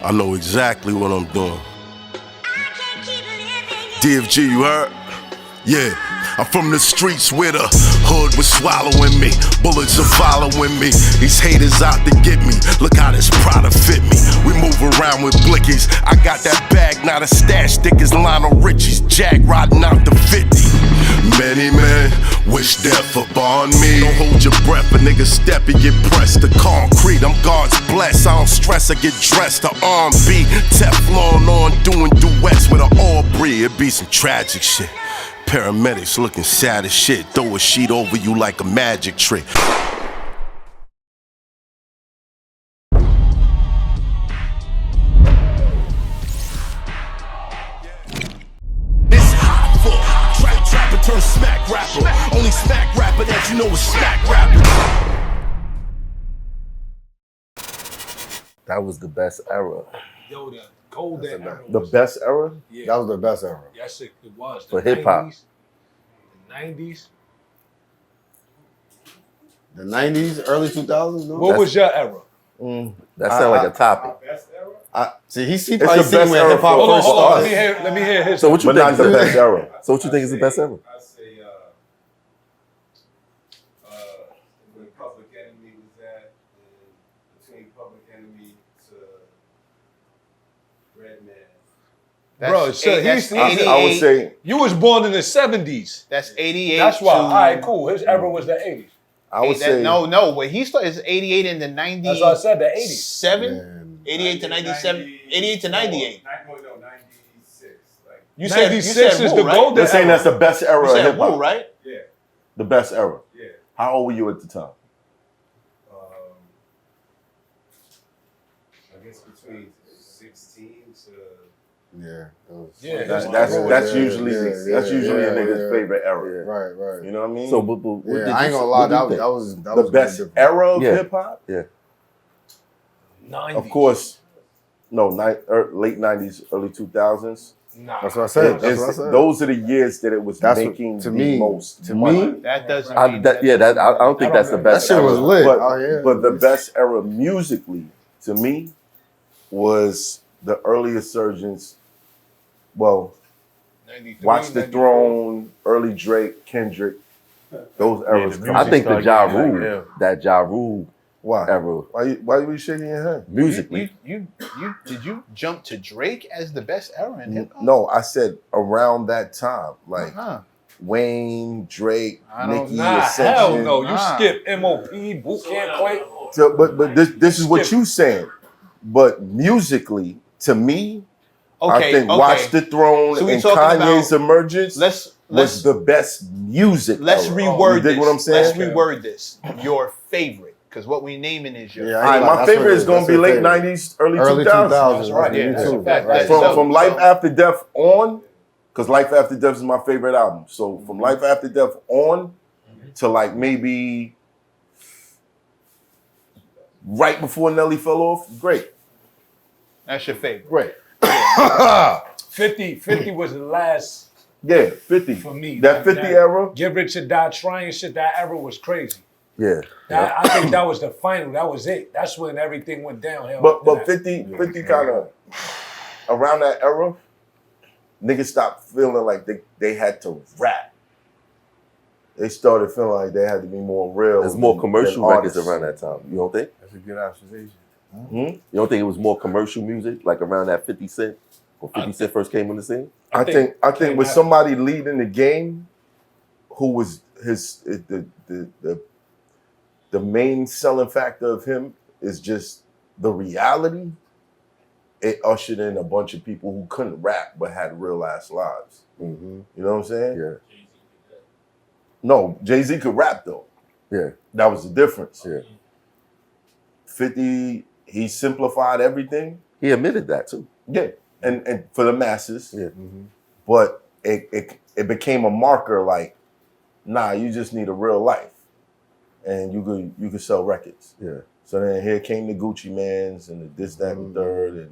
I know exactly what I'm doing. DFG, you heard? Yeah, I'm from the streets where the hood was swallowing me. Bullets are following me. These haters out to get me. Look how this product fit me. We move around with blickies. I got that bag, not a stash. Thick as Lionel Richie's. Jack riding out the 50. Many men wish death upon me. Don't hold your breath, a nigga step and get pressed to concrete. I'm God's blessed. I don't stress, I get dressed to R&B. Teflon on, doing duets with an Aubrey. It be some tragic shit. Paramedics looking sad as shit. Throw a sheet over you like a magic trick. It's Hoffa. Trapper turn smack rapper. Only smack rapper that you know is smack rapper. That was the best era. Yo, the golden era. The best era? Yeah. That was the best era. That shit, it was. For hip-hop. The 90s. The 90s, early 2000s, no? What was your era? That sounds like a topic. See, he the probably best seen when era hip-hop for- first Hold on, started. let me hear his. So what you But think is not the the best era? So what you think is the best era? I say when Public Enemy was at, and between Public Enemy to Redman. Bro, so that's he's I would say you was born in the 70s. That's 88. That's why. to- All right, cool. His era was the 80s. I would say no. When he started, it's 88 in the 90s. That's what I said, the 80s. 7? 88 to 97. 88 to 98. No, 96. Like, You said 96 is Wu, the right? golden they're saying era. that's the best era You of said hip Wu, hop. right? yeah, The best era. yeah. How old were you at the time? I guess between 16 to Yeah. Yeah, That's usually a nigga's favorite era. Right. You know what I mean? So, what Yeah, did I ain't you- gonna what lie, do you that think? was the best different. era of Yeah. hip hop. Yeah. 90s. Of course, no, late 90s, early 2000s. Nah. That's what I said. That's what I said. Those are the years that it was That's making what, to the me, most to money. me, That doesn't I mean don't think that's the best That shit era. was lit. But, Oh, yeah. but the best era musically, to me, was the earlier surgeons. Well, 93, Watch the 94. Throne, early Drake, Kendrick, those eras. the come music I think the started Ja getting Rule, like him. that Ja Rule Why? era, Why you shaking your head? musically. Did you jump to Drake as the best era in hip hop? No, I said around that time, like Uh-huh. Wayne, Drake, I don't- Nicki, Nah, Ascension. hell no. You Nah. skip MOP, Boot Camp Quake. So, but this is what you saying. But musically, to me, I think Watch the Throne So we and talking Kanye's about- emergence Let's was the best music. let's era. reword You dig this. what I'm saying? Let's reword this. Your favorite, because what we naming is your. Yeah, All right, my favorite is going to be late 90s, early 2000s. That's right, yeah, Me that's too. a fact. Right. From Life After Death on, because Life After Death is my favorite album. So from Life After Death on to like maybe right before Nelly fell off, great. That's your favorite. Great. 50 was the last Yeah, 50. for me. That 50 era? Get Rich or Die Trying shit, that era was crazy. Yeah. I think that was the final. That was it. That's when everything went downhill. But after 50 kind of, around that era, niggas stopped feeling like they had to rap. They started feeling like they had to be more real. There's more commercial than records artists. around that time. You don't think? That's a good observation. You don't think it was more commercial music, like around that 50 Cent? When 50 Cent first came on the scene? I think with somebody leading the game, who was the main selling factor of him is just the reality. It ushered in a bunch of people who couldn't rap but had real ass lives. Mm-hmm. You know what I'm saying? Yeah. No, Jay-Z could rap though. Yeah. That was the difference. Yeah. 50, he simplified everything. He admitted that too. Yeah. And for the masses. Yeah. But it became a marker like, nah, you just need a real life. And you could sell records. Yeah. So then here came the Gucci Mans and the this, that, and the third, and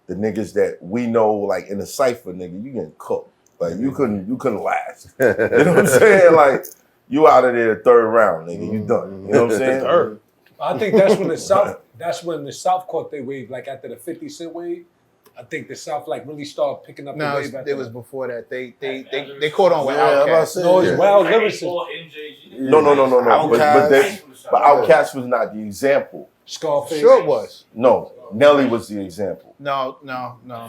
the niggas that we know, like in the cypher, nigga, you getting cooked. Like you couldn't last. You know what I'm saying? Like you out of there the third round, nigga. You done. You know what I'm saying? I think that's when the South that's when the South caught their wave. Like after the 50 Cent wave, I think the South like really started picking up the No, wave. it was before that. They caught on with Outkast. No, it's wild lyrics. No. But Outkast was not the example. Scarface. Sure it was. No, Nelly was the example. No.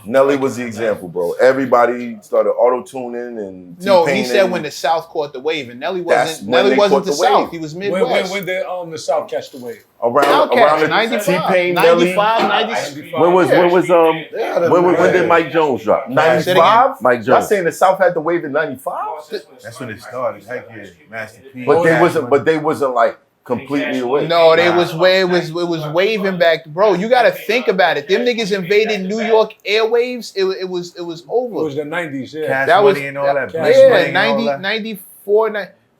Nelly was the example, bro. Everybody started auto-tuning and No, he T-Paining. said when the South caught the wave, and Nelly That's wasn't. when Nelly they wasn't caught the the South. wave. He was Midwest. When did the South catch the wave? around Outkast, the 95, T-Pain, Nelly. 95, 96. When did Mike Jones drop? 95? Mike I'm Jones. saying the South had the wave in 95? That's when it started. Heck yeah, Master P. But they wasn't like completely away. No, they was where it was waving back, bro. You got to think about it. Them niggas invaded New York airwaves. It was It was over. the 90s, yeah. Cash That was Money and all that. Cash Bless Yeah, Money and all 90, that. 94,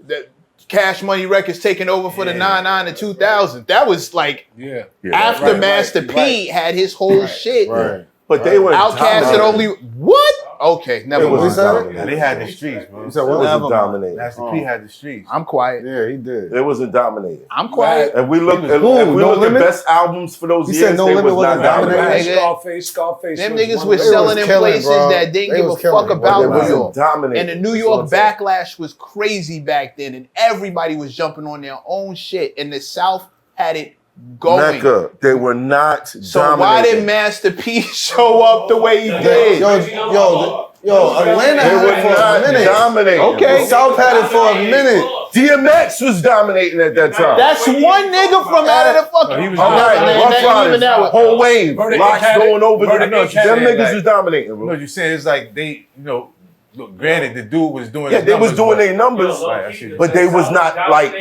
the Cash Money Records taking over for the 99 and 2000. That was like Yeah. after right, Master P had his whole shit. Right. But they were Outkast had dominating. only what? Okay, never It was mind. dominating. Now, they had the streets, bro. It wasn't dominating. Master P had the streets. I'm quiet. Yeah, he did. It wasn't dominating. I'm quiet. And we look, was if cool. we No look at Limit? best albums for those He years, said No they Limit was not wasn't dominating. dominating. Scarface. Them was niggas one was of them. selling in killing, places bro. that didn't They give a was killing, fuck bro. about They New wasn't York. dominating. And the New That's what York I'm saying. backlash was crazy back then, and everybody was jumping on their own shit. And the South had it going. Mecca, they were not So dominating. why did Master P show up the way he did? Yo, Atlanta They had were it for a not minute. dominating. Okay. South had it for a minute. DMX was dominating at that time. That's one nigga from out of the fucking. he was all right. Man, Rough that even Riders, that was- whole wave, Verdict locks had it. going over. Verdict Them had it. niggas was dominating, bro. No, you're saying it's like they, look, granted, the dude was doing Yeah, his they was numbers, doing but- their numbers, Right, I see. but they was not like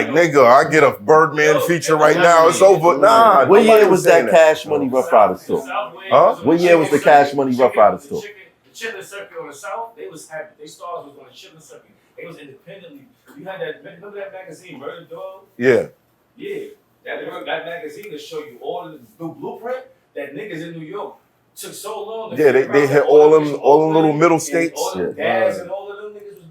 nigga. I get a Birdman feature right now. It's over. Nah. What year nobody was saying that Cash Money Rough Riders tour? Huh? What year was the Cash Money Rough Riders tour? The chitlin circuit on the South, they was happy. They stars was on the chitlin circuit. They was independently. You had that. Remember that magazine, Murder Dog? Yeah. Yeah, that magazine to show you all the blueprint that niggas in New York took so long. Yeah, they had all them little middle states. All them Yeah. dads and all of them niggas was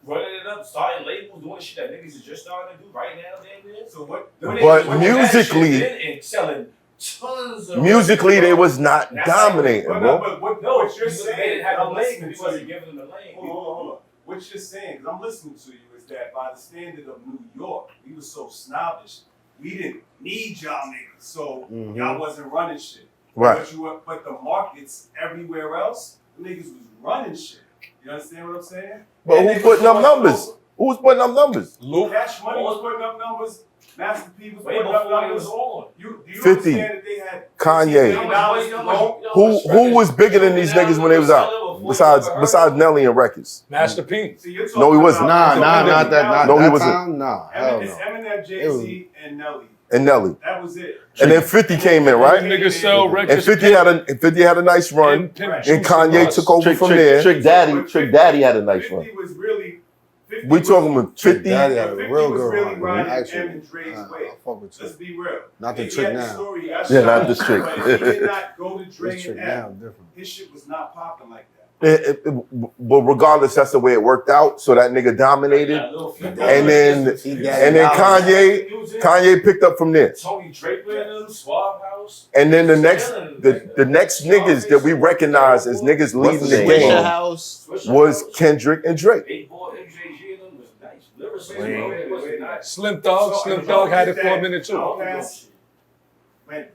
running it up, starting labels, doing shit that niggas is just starting to do right now. Damn near. So what? But musically- and selling tons of musically, they was not That's dominating, like- bro. But what No, you're they saying, didn't have I'm the lane. listening He to wasn't you. giving them the lane. Hold on. What you're saying, because I'm listening to you, is that by the standard of New York, we were so snobbish, we didn't need y'all niggas, so y'all wasn't running shit. Right. But the markets everywhere else, the niggas was running shit. You understand what I'm saying? But And who they putting was up going numbers? over. Who was putting up numbers? Cash Money was putting up numbers. Master P was Way putting up before it numbers. was on. Do you 50. understand that they had Kanye. Who was bigger than these niggas when they was out? Besides Nelly and Records. Master P. See, you're No, he wasn't. Nah, not that. No, he that wasn't. time, nah, hell It's no. Eminem, Jay-Z, and Nelly. And Nelly. That was it. And then 50 came in, right? Niggas sell And records. 50 had a nice run. And Kanye took over from there. Trick Daddy had a nice run. 50 was really. 50 We talking about 50. Daddy had a 50 real was good really run, riding actually. M and Dre's I way. fuck with Let's Trick. be real. Not the He Trick had now. story, Yeah, not the Trick. But if he did not go to Dre This Trick and now M, different. his shit was not popping like that. But regardless, that's the way it worked out. So that nigga dominated. And then Kanye picked up from there. Tony Draper and them, Suave House. And then the next niggas that we recognize as niggas leading the name? game House. was Kendrick and Drake. 8-Ball, MJG and them was nice. Lyrically, bro, it was nice. Slim Thug had it for a minute too. Outkast went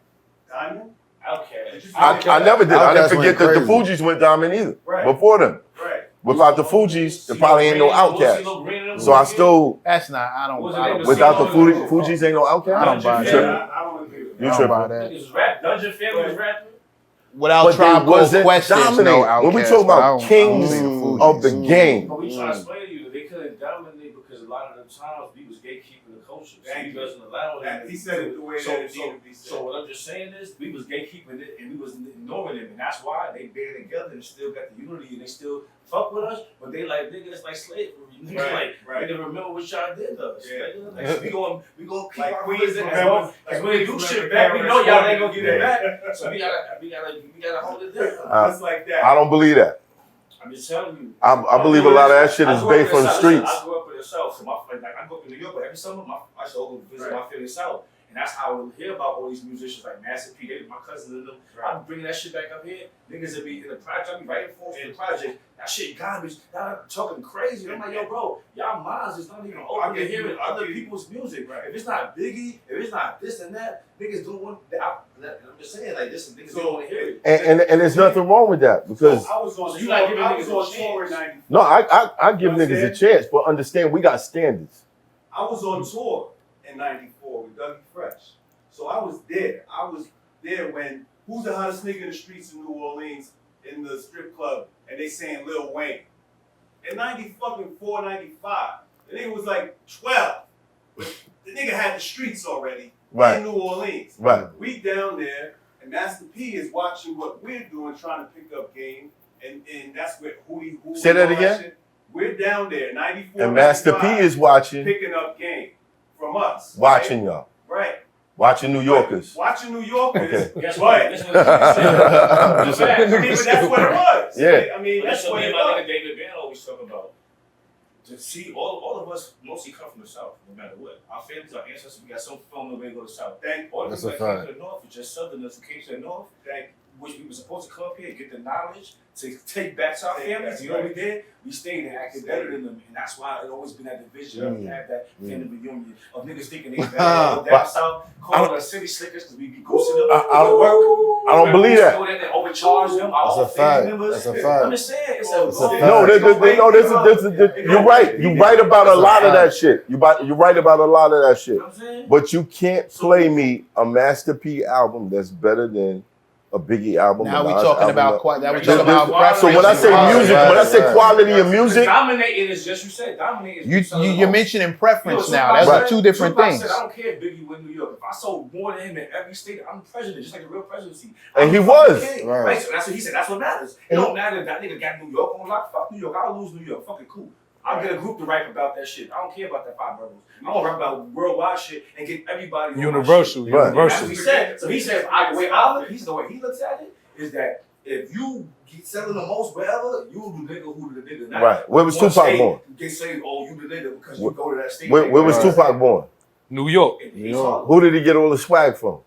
diamond. Outkast. I never did. I didn't Outkast forget went that the crazy. Fugees went diamond either. Right. Before them. Right. Without the Fugees, there probably ain't no Outkast. So I still, That's not. I don't. without the Fugees, ain't no Outkast. I don't buy You that. tripping? I don't agree with You I don't buy tripping? that. Niggas rap. Dungeon Family was rapping. Without But Tribe they Called wasn't Quest, there's no dominating. When we Outkast, talk but I about don't kings believe the of the Fugees. game, But we trying to explain to you that they couldn't dominate because a lot of the times we was gatekeeping the culture. So Thank he you. wasn't allowing that. them. He said it the way that it So needed to be said. what I'm just saying is, we was gatekeeping it and we was ignoring them, and that's why they band together and still got the unity and they still fuck with us. But they like, nigga, it's like slavery. Nigga, Right, like, right. nigga, remember what y'all did to us. Yeah. Nigga. Like, we gonna keep Like our Queens Queens as remember- long as we do shit back. We know y'all ain't gonna give it back, so we gotta hold it down. Just like that. I don't believe that. I'm just telling you. I believe a lot of that shit is based on the streets. I grew up in the South, so I grew up in New York, but every summer I used to go visit my family in the South. And And that's how we hear about all these musicians like Master P, they, my cousins and them. I'm bringing that shit back up here. Niggas that be in the project, I be writing for in the project. That shit garbage. Y'all talking crazy. I'm like, yo, bro, y'all minds is not even open to hearing other people's music. If it's not Biggie, if it's not this and that, niggas don't want. I'm just saying, like, this niggas don't want to hear it. And there's nothing wrong with that because I was on you not giving I was niggas a on tour in chance. 94. no, I give You know what I'm niggas a chance, but understand we got standards. I was on tour in 94 with Dougie Fresh. So I was there. I was there when who's the hottest nigga in the streets in New Orleans in the strip club and they saying Lil Wayne. In 94, 95, the nigga was like 12. But the nigga had the streets already in New Orleans. Right. We down there and Master P is watching what we're doing, trying to pick up game. And that's where who Say that again? shit. We're down there, 94. And Master P 95, is watching picking up game from us. watching y'all. Right. Watching New Yorkers. Watching New Yorkers. Guess But what? Guess what? I'm just saying. I mean, but that's what it was. Yeah. I mean, that's what me it and my was. nigga David Band always talk about. To see all of us mostly come from the South, no matter what. Our families, our ancestors, we got some family way to go to the South. All the That's people a that fact. came to the North, just Southerners who came to the North, which we were supposed to come up here and get the knowledge to take back to our families. You know what we did? We stayed and acted better than them. And that's why it always been that division. We had that family reunion of niggas thinking they better down south, calling us city slickers because we be ghosting them. I don't believe that. Go there and overcharge them. Our That's a fact. members. That's a fact. I'm just saying, it's a fact. No, you're right. You're right about a lot of that shit. You're right about a lot of that shit. You know what I'm saying? But you can't play me a Master P album that's better than a Biggie album. Now a we Nas talking album. about now we talking about So when I say music, when I say quality of music, dominating is just you said. Dominating is you're mentioning preference now. Tupac That's said- two different Tupac things. Said, I don't care if Biggie win New York. If I sold more than him in every state, I'm president, just like a real presidency. And he I'm was. fucking Right. Right, so that's what he said. That's what matters. It don't matter if that nigga got New York on lock. Fuck New York. I'll lose New York. Fucking cool. I'll get a group to rap about that shit. I don't care about that five brothers. I'm gonna rap about worldwide shit and get everybody on my Universal, shit. Right. That's universal. what he said. So he said, the way he looks at it is that if you get selling the most wherever, you the nigga who the nigga. Not Right. Where was one Tupac state, born? You can say, oh, you the nigga because you go to that state. where was Tupac born? New York, New York. Who did he get all the swag from?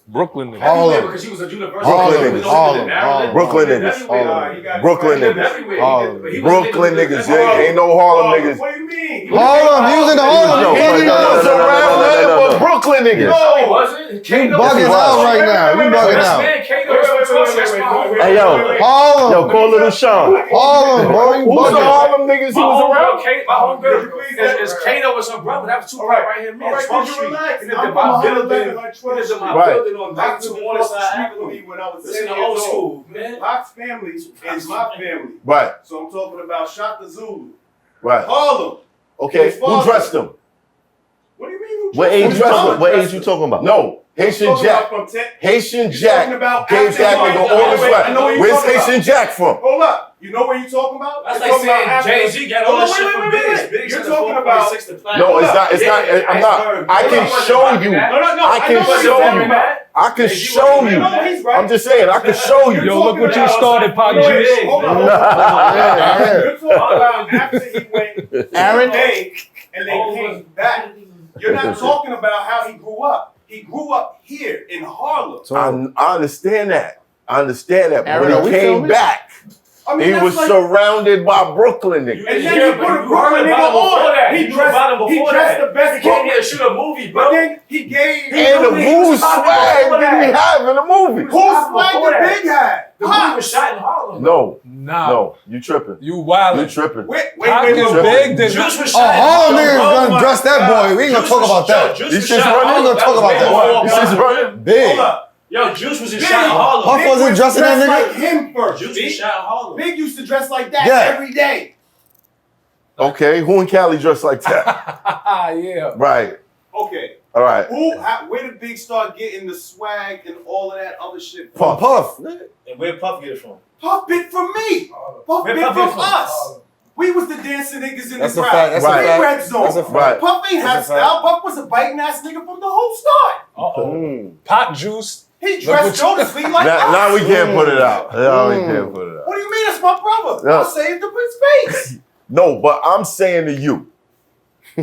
Brooklyn. nigga. Everywhere because he was a university. Brooklyn Harlem, niggas. Brooklyn niggas. Brooklyn niggas. Everywhere. Brooklyn niggas. Ain't no Harlem niggas. What do you mean? Harlem, he was in Harlem. No, You can't even no, know. no, no, no, but Brooklyn niggas. No, he wasn't. You bugging out right now. You bugging out. Hey yo, Harlem. yo, call Little Sean. Harlem, bro. You Who's the bugging. Harlem niggas who was around? My homegirl is Kato was her brother. That was Tupac right here, man. Trump Street. He lived in my building. He lived in my building on back to one side Avenue. When I was This is 10 the years old old. school, man. Locke's family is my family. Right, So I'm talking about Shaka Zulu. right. Harlem. Okay, who dressed them? What do you mean? What age? What age you talking about? No, Haitian Jack. Haitian Jack gave that nigga all the swag. Where's Haitian Jack from? Hold up. You know what you're talking about? That's You're like talking about saying after- Jay-Z got all Hold that on, shit wait, from wait, wait, Biggs. wait. Biggs You're said the talking 4.6 about. to platinum. No, it's not. It's not. I'm not. I can show you. No. I can show you. I can show you. No, he's right. I'm just saying. I can show you. Yo, look what you started, Pac Juice. Hold on. You're talking about after he went Aaron? and they came back. You're not talking about how he grew up. He grew up here in Harlem. I understand that. I understand that. But Aaron, are when we he came filming? back, I mean, he that's was like, surrounded by Brooklyn niggas. and then he put a Brooklyn nigga on. He dressed the best. He came here to shoot a movie, But bro. then he gave. And the whose swag did he have in the movie? Whose swag did Big had? The movie was shot in Harlem. No, Nah, no, you tripping. you You wildin'. tripping. Pac is big. Then Juice was Oh, shot in Harlem Harlem. niggas gonna dress that boy. We ain't gonna talk about that. Juice These was shit's shot in running? Harlem. We ain't gonna talk about that. This is running. Big. Hold up. Yo, Juice was in Big. shot in Harlem. Puff Big wasn't was dressing that dressed nigga? like him first. Juice was shot in Harlem. Big used to dress like that Yeah. every day. Okay, who in Cali dressed like that? yeah. Right. Okay. All right. Where did Big start getting the swag and all of that other shit Puff. from? Puff. And where Puff get it from? Puff bit from me. Puff Where bit Puff from get it from? us. We was the dancing niggas in That's the a crowd. fact. That's Right. a fact. Red zone. That's a fact. Right. Puff ain't had That's a fact. style. Puff was a biting ass nigga from the whole start. Uh-oh. Pac Juice. He dressed Jonas Lee like Now us. we can't put it out. Now we can't put it out. What do you mean? That's my brother. Yeah. I saved him his face. No, but I'm saying to you,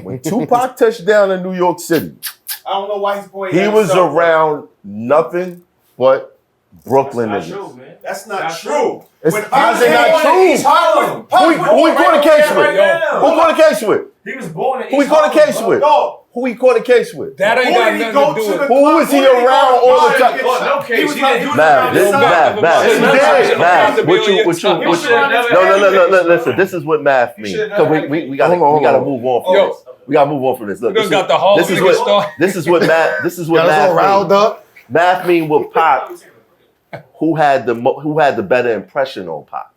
when Tupac touched down in New York City, I don't know why he's pointing. He at was himself. around nothing but Brooklyn That's niggas. not true, man. That's not Not true. It's- how's it not true? He's Harlem. Who he going to case with? Who going to case with? He was born in Who he East going to Harlem, case bro. with? Dog. Who he going to case with? That ain't Who got did he nothing go to do to with the it. Who was he around all the time? No case. He didn't do Mav, it. Mav. He Mav, what you, He should have never no, listen, this is what math means. should Cause never we gotta hold on. move on from Yo. this. We gotta move on from this. Look, We done got the whole this is nigga what started. this is what Got us all math riled means. up. Math mean with Pac, who had the better impression on Pac?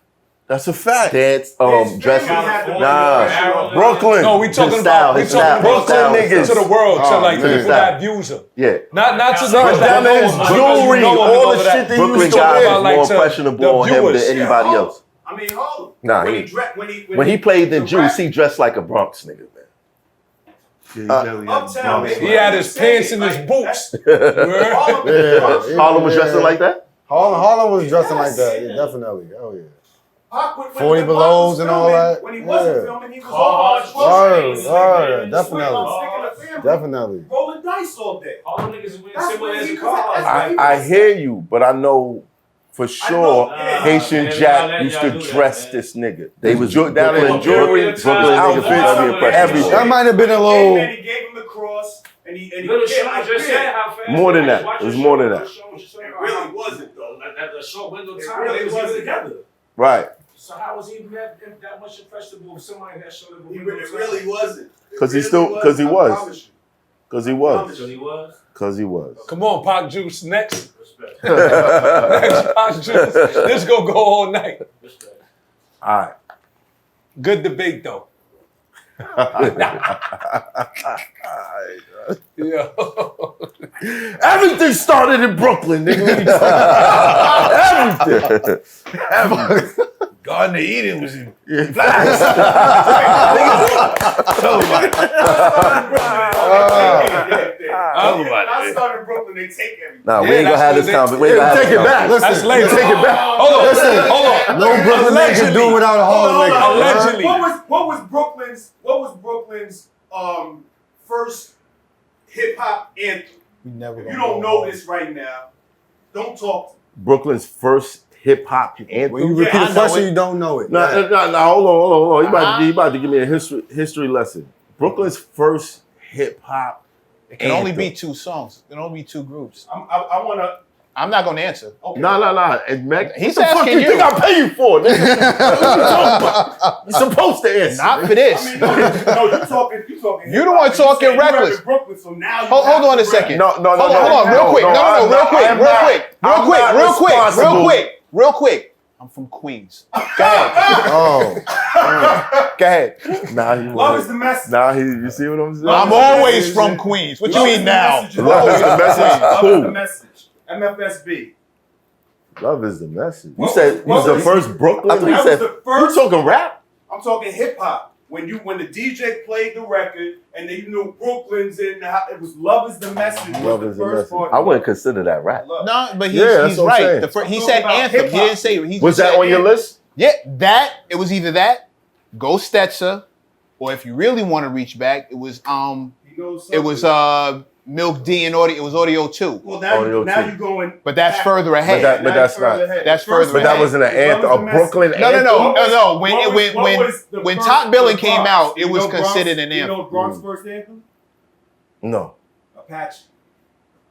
That's a fact. Dance, dressing. Nah. Brooklyn. No, we talking His about his style, Brooklyn his niggas to the world, to Oh, like the man. people that views him. Yeah. Not to But down to his jewelry, all the shit that Brooklyn used to guys about, is like, more to impressionable the on him than viewers. anybody else. I mean, Harlem. Nah, when he played the Juice, he dressed like a Bronx nigga, man. Uptown, baby. He had his pants and his boots. Word? Harlem was dressing like that? Harlem was dressing like that. Yeah, definitely. Oh yeah. 40 belows and all that. When he wasn't Yeah. filming, he was Cars, Word, definitely. Rolling dice all day. All the niggas wearing That's similar where as he a was at. car. That's I hear you, but I know for sure yeah. Haitian Man, Jack y'all used let to y'all do dress that, this nigga. They was Down in Brooklyn jewelry, Brooklyn outfits, very impressive. everything. That might have been a little. And he gave him the cross, and he Little yeah, show I just did. said how fast. More than that. Watch It was your more show, than little that. show, what you saying It about really how- wasn't though. At the short window It time, really they was wasn't. together. Right. So how was he even that much impressionable with somebody that short of a It window time? really wasn't. It Cause he really still- cause he I was. promise you. Cause he was. So he was? Cause he was. Come on, Pac Juice. Next. Respect. Next Pac Juice. This gonna go all night. Respect. All right. Good debate though. Yo. Everything started in Brooklyn, nigga. What you talking about? Everything. Garden of Eden was in. I started in Brooklyn. They take everything. Nah, we Yeah, ain't gonna that's have what this they- conversation. We ain't gonna have Take this it back. conversation. That's later. Take it back. Hold on. Hold on. No Brooklyn nigga can do without a Harlem Hold on, nigga. hold on. Allegedly. What was Brooklyn's first hip hop anthem? We never If you don't know this right now, don't talk. Brooklyn's first hip hop anthem. When you repeat Yeah, I the know question, it. you don't know it. No, hold on. You about to give me a history lesson. Brooklyn's first hip hop. It can only be two songs. It can only be two groups. I want to. I'm not going to answer. Okay. No. And Mac, He's what the fuck asking you think you. I pay you for, nigga? What you talking about? You're supposed to answer. Not nigga. for this. I mean, no, you talking. You the one talking You said you reckless. repping Brooklyn, so now you Hold have on to a rep. second. No, Hold on, real quick. Real quick. Go ahead. Oh, Go ahead. Nah, he Love is was. the message. Nah, you see what I'm saying? I'm always from Queens. What you Love is mean the now? message. Love is the message. Love is Cool. the message. MFSB. Love is the message. You What said was- he was what the was- first Brooklyn. That I thought you was said the first. you talking rap. I'm talking hip hop. When the DJ played the record and then you knew Brooklyn's in the house, it was "Love Is the Message." Love was is the the first message. part. I wouldn't consider that rap. Love. No, but Yeah, that's he's what I'm saying. right. He I'm said talking about anthem. He hip-hop. didn't say. He Was just that said on your anthem. list? Yeah, that. It was either that, Go Stetzer, or if you really want to reach back, it was You know something? it was Milk D and Audio. It was Audio 2. Well, now Audio now too. you're going. But that's back. further ahead. But Now that's you're not- further ahead. that's The first further But that ahead. wasn't an Love is anthem. the A Message. Brooklyn No. anthem. What When was Top Billin' the came Bronx? out, it You was know Bronx- considered an You know anthem. Bronx first anthem? No. Apache.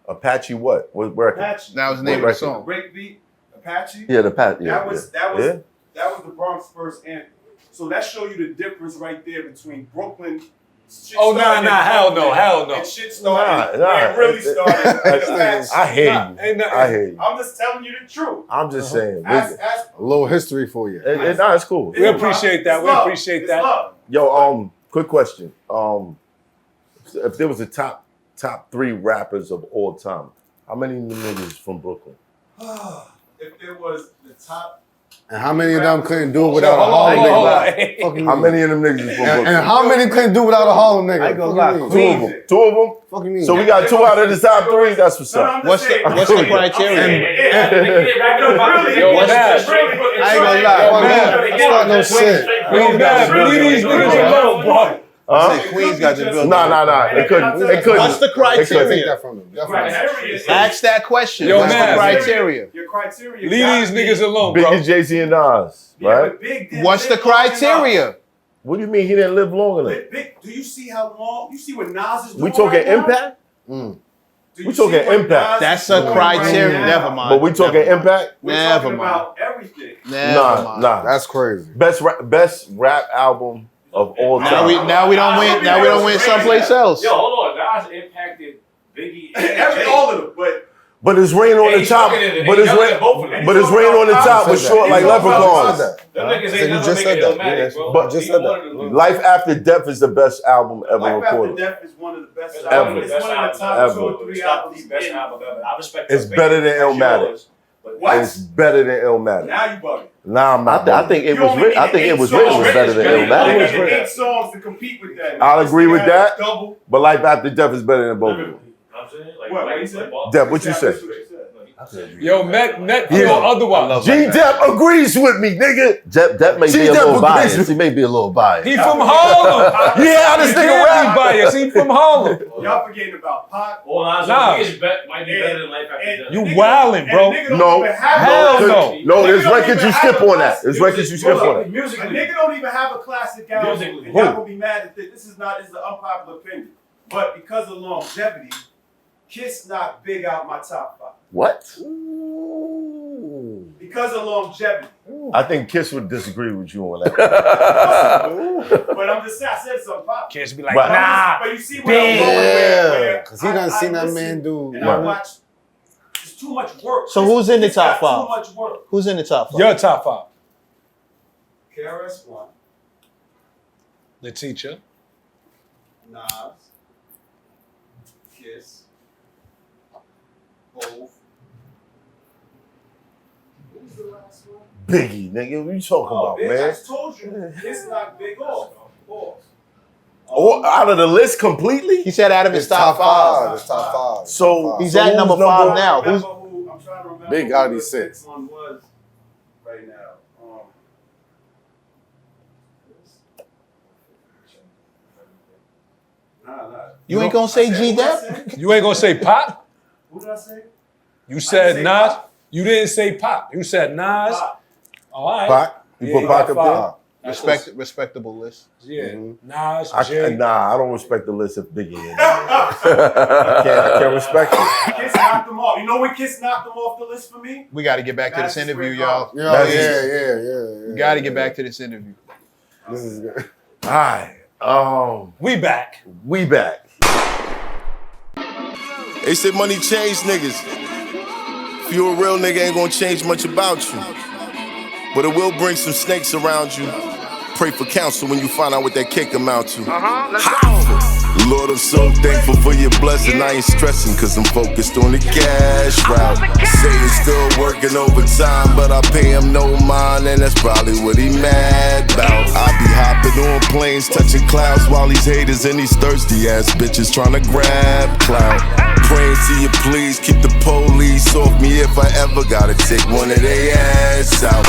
Apache what? Where? Apache. That was the name of the song. Breakbeat. Apache. Yeah, the Pat. Yeah, That was yeah. that was the Bronx first anthem. So that show you the difference right there between Brooklyn. Shit Oh, nah, started in hell no, Brooklyn, hell no. And shit started Nah, where it really it- started. I hear Nah, you. ain't nothing. I hear you. I'm just telling you the truth. I'm just saying. Ask, a little history for you. Nah, it's cool. We appreciate that. It's We love. appreciate It's that. love. Yo, quick question. If there was a top 3 rappers of all time, how many of them niggas from Brooklyn? If there was the top, And how many of them couldn't do it without a Hold Harlem on, hold nigga? on. Fuck you How mean? many of them niggas is from Brooklyn? And how many couldn't do without a Harlem nigga? I ain't gonna Fuck you lie. mean? Two of them. 2 of them. Fuck you mean? So we got 2 out of the top 3. That's what's no, up. I'm just What's the saying. criteria? Yo, what's Mav, I ain't gonna lie. Fuck that. That's not no shit. Yo, Mav, leave these niggas alone, bro. I said Queens got the building. Nah. It couldn't. What's the Take criteria? that from them. Ask that question. Yo, What's the man. criteria? Your criteria. Leave these niggas alone, bro. Biggie, Jay-Z, and Nas, Yeah, right? but Big didn't What's the live long enough. criteria? What do you mean he didn't live long enough? Big, do you see how long? You see what Nas is doing? We talking right now? impact? Do you we talking see what impact. Nas That's is a doing criteria. right now? Never mind. But we talking Never mind. impact? We're Never talking mind. about everything. Never mind. Nah. That's crazy. Best rap album of all Now time. we don't win. Now we don't win someplace else. Yo, hold on. Nas impacted Biggie and All of them, But it's rain on the top. But it's rain on the top was short like leprechauns. Them niggas You ain't never just make said it that. Illmatic, Yeah, bro. but just He said wanted that. to lose. Life After Death is the best album ever Life After recorded. Death is one of the best It's Ever. one of albums. the It's best one of the top albums 2 or ever. 3 It's not albums. the best album ever. I respect It's that. better than That's Illmatic. yours. But What? It's better than Illmatic. Now you bugging. Nah, I'm not. I think it was written. I think it was written was better than You only Illmatic. get 8 songs to compete with that. I'll agree with that. Double. But Life After Death is better than both of them. I'm saying, What you said? Dep, what you say? Yo, Mec feel Yeah. otherwise. G.Dep agrees with me, nigga. Dep may be a G.Dep little agrees biased. with- He may be a little biased. He from Harlem. Yeah, this He nigga can't rap. be biased. He from Harlem. Y'all forgetting about Pac. All Nas Nah. might be better than Life After And Death. You nigga- wildin', and bro. nigga don't No. even have Hell a- no. No, Nigga there's don't records even you have skip a on that. classic There's music. records you skip Hold on up. that. A Musically. nigga don't even have a classic album. Musically. And y'all gonna be mad at this. This is an unpopular opinion. But because of longevity, Kiss knocked Big out my top 5. What? Because of longevity. I think Kiss would disagree with you on that. But I'm just saying, I said something popular. Kids be like, But- nah. But you see where I'm going Yeah, where because he done seen that listen man do. And I watch. It's too much work. So who's in the It's got top 5? Too much work. Who's in the top 5? Your top 5. KRS-One, The teacher. Nas, Kiss, Hov. Who's the last one? Biggie, nigga, what you talking about, Big, I man? just told you. Kiss knocked Big off. Pause. Or out of the list completely? He said out of his It's top 5. It's top 5. So He's so at who's number 5 now. I'm Who's trying to remember Big who gotta be the 6. sixth one was right now. Nah. you ain't gonna say G.Dep? You ain't gonna say Pop? Who did I say? You said say Nas. Pop. You didn't say Pop. You said Nas. Pop. All right. Pac? You Yeah, put he Pac got up there? 5. That's Respectable list. Yeah. Nas, I Jay. don't respect the list if Biggie in there. I can't respect it. Kiss knocked them off. You know when Kiss knocked them off the list for me? We got to get back to this Madison interview, Square y'all. Garden. Yo, That's yeah. We got to get back to this interview. This is good. All right. We back. We back. They said money change niggas. If you a real nigga, ain't gonna change much about you. But it will bring some snakes around you. Pray for counsel when you find out what that kick amount to. Lord, I'm so thankful for your blessing. I ain't stressing cause I'm focused on the cash route. Satan's still working overtime, but I pay him no mind, and that's probably what he mad about. I be hopping on planes, touching clouds while these haters and these thirsty ass bitches trying to grab clout. Praying to you please keep the police off me if I ever gotta take one of they ass out.